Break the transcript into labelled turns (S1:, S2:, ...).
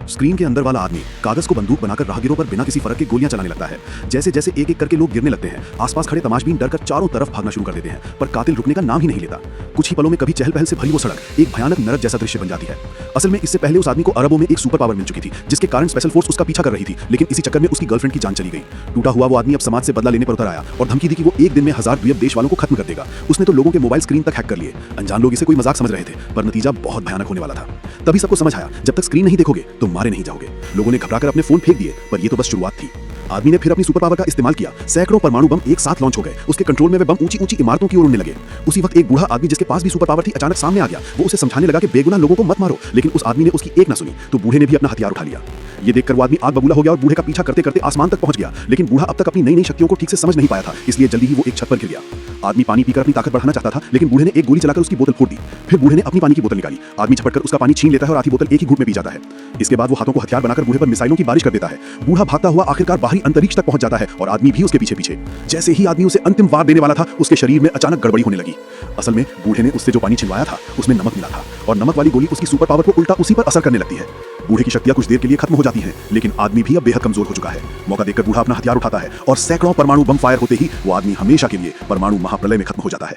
S1: Screen के अंदर वाला आदमी कागज को बंदूक बनाकर राहगीरों पर बिना किसी फर्क के गोलियां चलाने लगता है। जैसे जैसे एक एक करके लोग गिरने लगते हैं, आसपास खड़े तमाशबीन डर कर चारों तरफ भागना शुरू कर देते हैं, पर कातिल रुकने का नाम ही नहीं लेता। कुछ ही पलों में कभी चहल पहल से भरी वो सड़क एक भयानक नरक जैसा दृश्य बन जाती है। असल में इससे पहले उस आदमी को अरबों में एक सुपर पावर मिल चुकी थी, जिसके कारण स्पेशल फोर्स उसका पीछा कर रही थी, लेकिन इसी चक्कर में उसकी गर्लफ्रेंड की जान चली गई। टूटा हुआ वो आदमी अब समाज से बदला लेने पर उतर आया और धमकी दी कि वो एक दिन में 1000 द्वीप देश वालों को खत्म कर देगा। उसने तो लोगों के मोबाइल स्क्रीन तक हैक कर लिए। अनजान लोग इसे कोई मजाक समझ रहे थे, पर नतीजा बहुत भयानक होने वाला था। तभी सबको समझ आया, जब तक स्क्रीन नहीं देखोगे तो मारे नहीं जाओगे। लोगों ने घबराकर अपने फोन फेंक दिए, पर ये तो बस शुरुआत थी। आदमी ने फिर अपनी सुपर पावर का इस्तेमाल किया। सैकड़ों परमाणु बम एक साथ लॉन्च हो गए। उसके कंट्रोल में वे बम ऊंची ऊंची इमारतों की ओर उड़ने लगे। उसी वक्त एक बूढ़ा आदमी जिसके पास भी सुपर पावर थी अचानक सामने आ गया। वो उसे समझाने लगा कि बेगुनाह लोगों को मत मारो, लेकिन उस आदमी ने उसकी एक ना सुनी, तो बूढ़े ने भी अपना हथियार उठा लिया। ये देखकर वो आदमी आग बबूला हो गया और बूढ़े का पीछा करते करते आसमान तक पहुंच गया। लेकिन बूढ़ा अब तक अपनी नई नई शक्तियों को ठीक से समझ नहीं पाया था, इसलिए जल्दी ही वो एक छत पर गिर गया। आदमी पानी पीकर अपनी ताकत बढ़ाना चाहता था, लेकिन बूढ़े ने एक गोली चलाकर उसकी बोतल फोड़ दी। फिर बूढ़े ने अपनी पानी की बोतल निकाली। आदमी झपटकर उसका पानी छीन लेता है और आधी बोतल एक ही घूंट में पी जाता है। इसके बाद वो हाथों को हथियार बनाकर बूढ़े पर मिसाइलों की बारिश कर देता है। बूढ़ा भागता हुआ आखिरकार बाहरी अंतरिक्ष तक पहुंच जाता है और आदमी भी उसके पीछे पीछे। जैसे ही आदमी उसे अंतिम वार देने वाला था, उसके शरीर में अचानक गड़बड़ी होने लगी। असल में बूढ़े ने उससे जो पानी छिलवाया था उसमें नमक मिला था, और नमक वाली गोली उसकी सुपर पावर को उल्टा उसी पर असर करने लगती है। बूढ़े की शक्तियां कुछ देर के लिए खत्म हो जाती हैं, लेकिन आदमी भी अब बेहद कमजोर हो चुका है। मौका देखकर बूढ़ा अपना हथियार उठाता है और सैकड़ों परमाणु बम फायर होते ही वो आदमी हमेशा के लिए परमाणु महाप्रलय में खत्म हो जाता है।